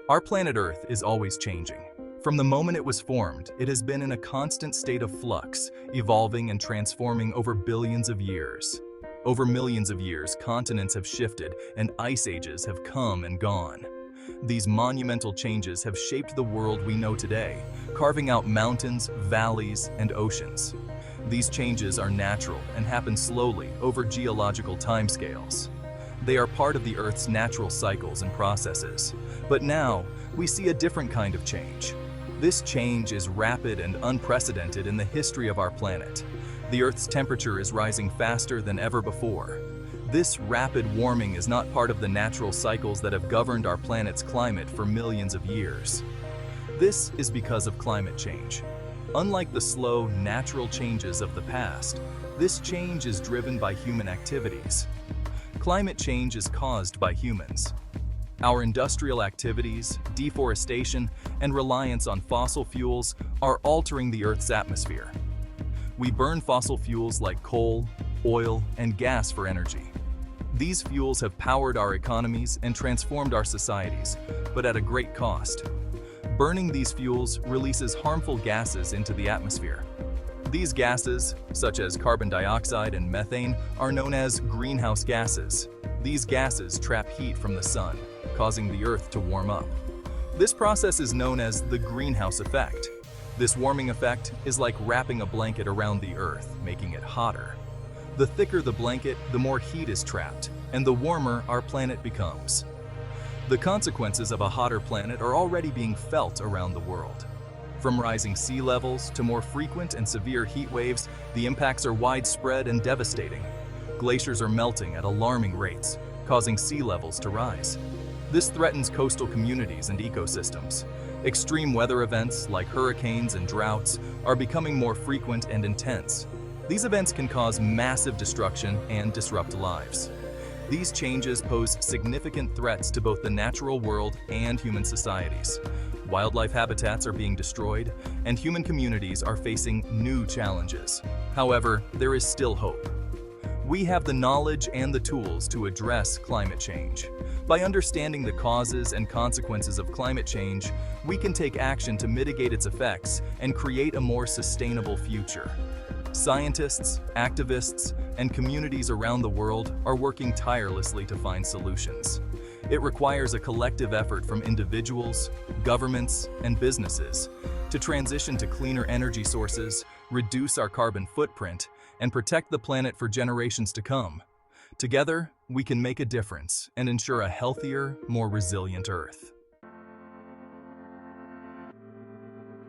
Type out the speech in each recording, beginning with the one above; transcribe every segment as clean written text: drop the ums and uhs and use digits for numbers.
Our planet Earth is always changing. From the moment it was formed, it has been in a constant state of flux, evolving and transforming over billions of years. Over millions of years, continents have shifted and ice ages have come and gone. These monumental changes have shaped the world we know today, carving out mountains, valleys, and oceans. These changes are natural and happen slowly over geological timescales. They are part of the Earth's natural cycles and processes. But now, we see a different kind of change. This change is rapid and unprecedented in the history of our planet. The Earth's temperature is rising faster than ever before. This rapid warming is not part of the natural cycles that have governed our planet's climate for millions of years. This is because of climate change. Unlike the slow, natural changes of the past, this change is driven by human activities. Climate change is caused by humans. Our industrial activities, deforestation, and reliance on fossil fuels are altering the Earth's atmosphere. We burn fossil fuels like coal, oil, and gas for energy. These fuels have powered our economies and transformed our societies, but at a great cost. Burning these fuels releases harmful gases into the atmosphere. These gases, such as carbon dioxide and methane, are known as greenhouse gases. These gases trap heat from the sun, causing the Earth to warm up. This process is known as the greenhouse effect. This warming effect is like wrapping a blanket around the Earth, making it hotter. The thicker the blanket, the more heat is trapped, and the warmer our planet becomes. The consequences of a hotter planet are already being felt around the world. From rising sea levels to more frequent and severe heat waves, the impacts are widespread and devastating. Glaciers are melting at alarming rates, causing sea levels to rise. This threatens coastal communities and ecosystems. Extreme weather events like hurricanes and droughts are becoming more frequent and intense. These events can cause massive destruction and disrupt lives. These changes pose significant threats to both the natural world and human societies. Wildlife habitats are being destroyed, and human communities are facing new challenges. However, there is still hope. We have the knowledge and the tools to address climate change. By understanding the causes and consequences of climate change, we can take action to mitigate its effects and create a more sustainable future. Scientists, activists, and communities around the world are working tirelessly to find solutions. It requires a collective effort from individuals, governments, and businesses to transition to cleaner energy sources, reduce our carbon footprint, and protect the planet for generations to come. Together, we can make a difference and ensure a healthier, more resilient Earth.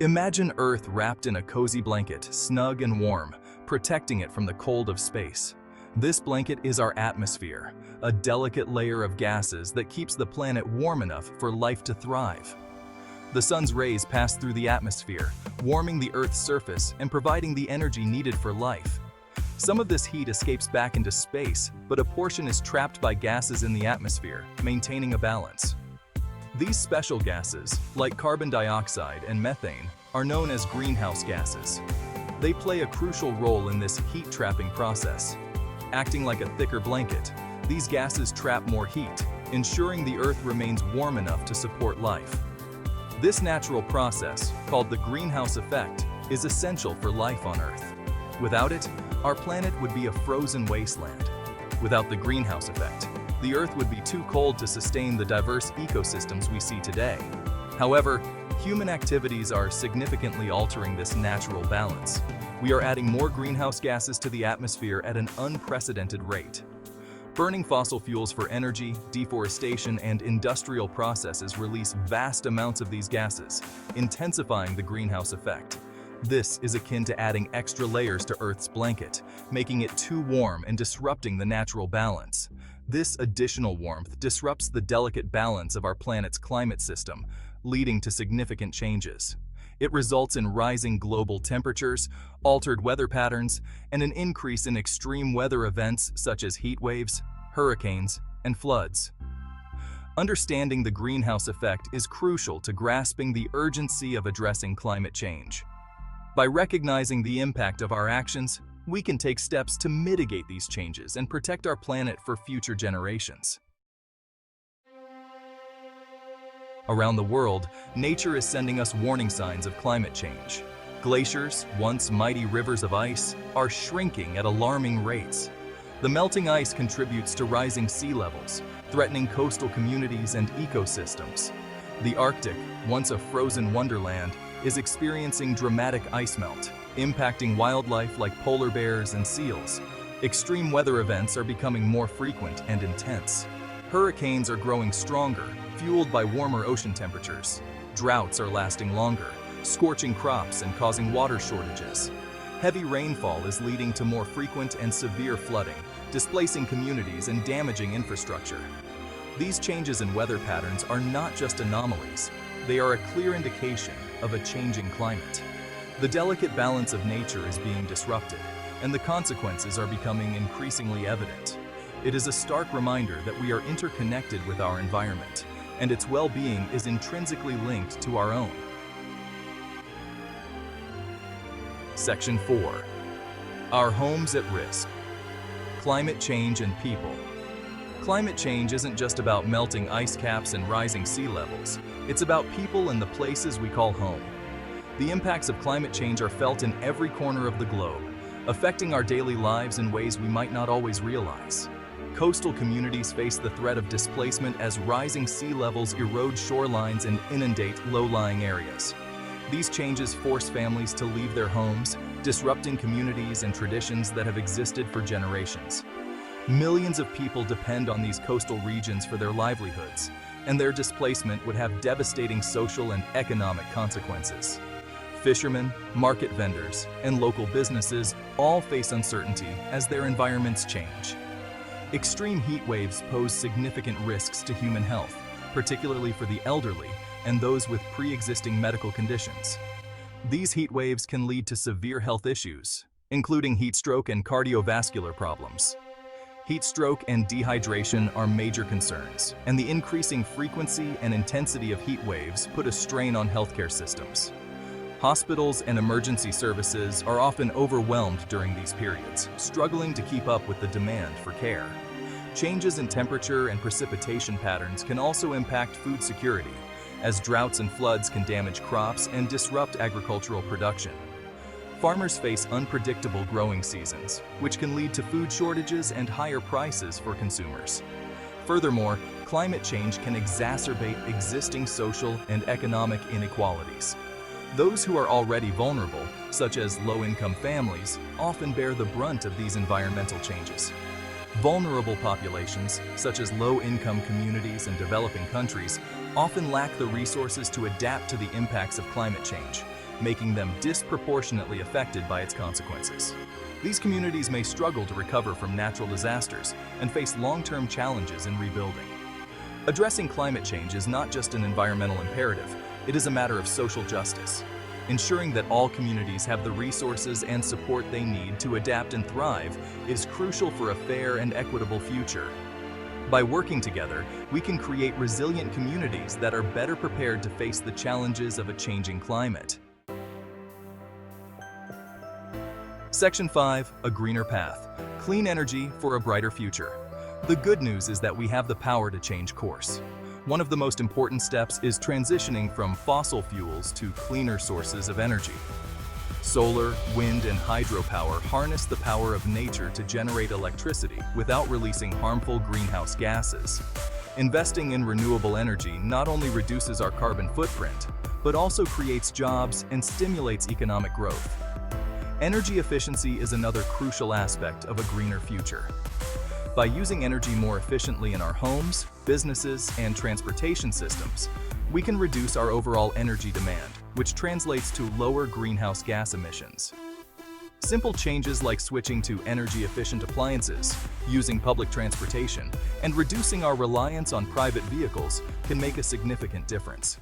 Imagine Earth wrapped in a cozy blanket, snug and warm, protecting it from the cold of space. This blanket is our atmosphere, a delicate layer of gases that keeps the planet warm enough for life to thrive. The sun's rays pass through the atmosphere, warming the Earth's surface and providing the energy needed for life. Some of this heat escapes back into space, but a portion is trapped by gases in the atmosphere, maintaining a balance. These special gases, like carbon dioxide and methane, are known as greenhouse gases. They play a crucial role in this heat-trapping process. Acting like a thicker blanket, these gases trap more heat, ensuring the Earth remains warm enough to support life. This natural process, called the greenhouse effect, is essential for life on Earth. Without it, our planet would be a frozen wasteland. Without the greenhouse effect, the Earth would be too cold to sustain the diverse ecosystems we see today. However, human activities are significantly altering this natural balance. We are adding more greenhouse gases to the atmosphere at an unprecedented rate. Burning fossil fuels for energy, deforestation, and industrial processes release vast amounts of these gases, intensifying the greenhouse effect. This is akin to adding extra layers to Earth's blanket, making it too warm and disrupting the natural balance. This additional warmth disrupts the delicate balance of our planet's climate system, leading to significant changes. It results in rising global temperatures, altered weather patterns, and an increase in extreme weather events such as heat waves, hurricanes, and floods. Understanding the greenhouse effect is crucial to grasping the urgency of addressing climate change. By recognizing the impact of our actions, we can take steps to mitigate these changes and protect our planet for future generations. Around the world, nature is sending us warning signs of climate change. Glaciers, once mighty rivers of ice, are shrinking at alarming rates. The melting ice contributes to rising sea levels, threatening coastal communities and ecosystems. The Arctic, once a frozen wonderland, is experiencing dramatic ice melt, impacting wildlife like polar bears and seals. Extreme weather events are becoming more frequent and intense. Hurricanes are growing stronger, fueled by warmer ocean temperatures. Droughts are lasting longer, scorching crops and causing water shortages. Heavy rainfall is leading to more frequent and severe flooding, displacing communities and damaging infrastructure. These changes in weather patterns are not just anomalies, they are a clear indication of a changing climate. The delicate balance of nature is being disrupted, and the consequences are becoming increasingly evident. It is a stark reminder that we are interconnected with our environment, and its well-being is intrinsically linked to our own. Section 4. Our homes at risk. Climate change and people. Climate change isn't just about melting ice caps and rising sea levels. It's about people and the places we call home. The impacts of climate change are felt in every corner of the globe, affecting our daily lives in ways we might not always realize. Coastal communities face the threat of displacement as rising sea levels erode shorelines and inundate low-lying areas. These changes force families to leave their homes, disrupting communities and traditions that have existed for generations. Millions of people depend on these coastal regions for their livelihoods, and their displacement would have devastating social and economic consequences. Fishermen, market vendors, and local businesses all face uncertainty as their environments change. Extreme heat waves pose significant risks to human health, particularly for the elderly and those with pre-existing medical conditions. These heat waves can lead to severe health issues, including heat stroke and cardiovascular problems. Heat stroke and dehydration are major concerns, and the increasing frequency and intensity of heat waves put a strain on healthcare systems. Hospitals and emergency services are often overwhelmed during these periods, struggling to keep up with the demand for care. Changes in temperature and precipitation patterns can also impact food security, as droughts and floods can damage crops and disrupt agricultural production. Farmers face unpredictable growing seasons, which can lead to food shortages and higher prices for consumers. Furthermore, climate change can exacerbate existing social and economic inequalities. Those who are already vulnerable, such as low-income families, often bear the brunt of these environmental changes. Vulnerable populations, such as low-income communities in developing countries, often lack the resources to adapt to the impacts of climate change, making them disproportionately affected by its consequences. These communities may struggle to recover from natural disasters and face long-term challenges in rebuilding. Addressing climate change is not just an environmental imperative, it is a matter of social justice. Ensuring that all communities have the resources and support they need to adapt and thrive is crucial for a fair and equitable future. By working together, we can create resilient communities that are better prepared to face the challenges of a changing climate. Section 5. A greener path. Clean energy for a brighter future. The good news is that we have the power to change course. One of the most important steps is transitioning from fossil fuels to cleaner sources of energy. Solar, wind, and hydropower harness the power of nature to generate electricity without releasing harmful greenhouse gases. Investing in renewable energy not only reduces our carbon footprint, but also creates jobs and stimulates economic growth. Energy efficiency is another crucial aspect of a greener future. By using energy more efficiently in our homes, businesses, and transportation systems, we can reduce our overall energy demand, which translates to lower greenhouse gas emissions. Simple changes like switching to energy-efficient appliances, using public transportation, and reducing our reliance on private vehicles can make a significant difference.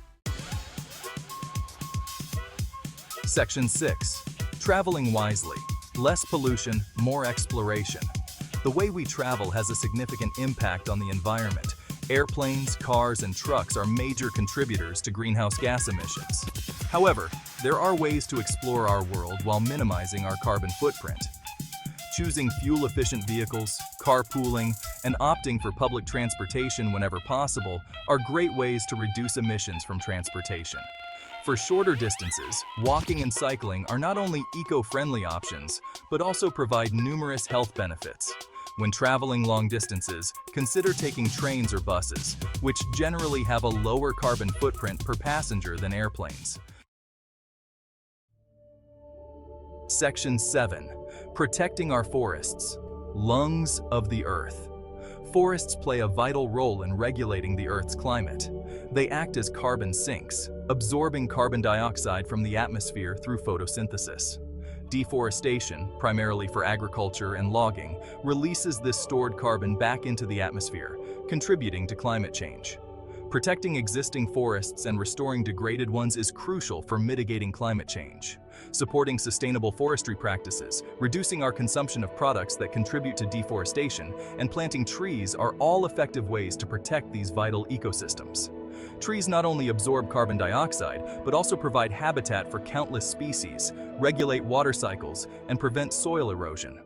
Section 6. Traveling wisely. Less pollution, more exploration. The way we travel has a significant impact on the environment. Airplanes, cars, and trucks are major contributors to greenhouse gas emissions. However, there are ways to explore our world while minimizing our carbon footprint. Choosing fuel-efficient vehicles, carpooling, and opting for public transportation whenever possible are great ways to reduce emissions from transportation. For shorter distances, walking and cycling are not only eco-friendly options, but also provide numerous health benefits. When traveling long distances, consider taking trains or buses, which generally have a lower carbon footprint per passenger than airplanes. Section 7. Protecting our forests. Lungs of the Earth. Forests play a vital role in regulating the Earth's climate. They act as carbon sinks, absorbing carbon dioxide from the atmosphere through photosynthesis. Deforestation, primarily for agriculture and logging, releases this stored carbon back into the atmosphere, contributing to climate change. Protecting existing forests and restoring degraded ones is crucial for mitigating climate change. Supporting sustainable forestry practices, reducing our consumption of products that contribute to deforestation, and planting trees are all effective ways to protect these vital ecosystems. Trees not only absorb carbon dioxide, but also provide habitat for countless species, regulate water cycles, and prevent soil erosion.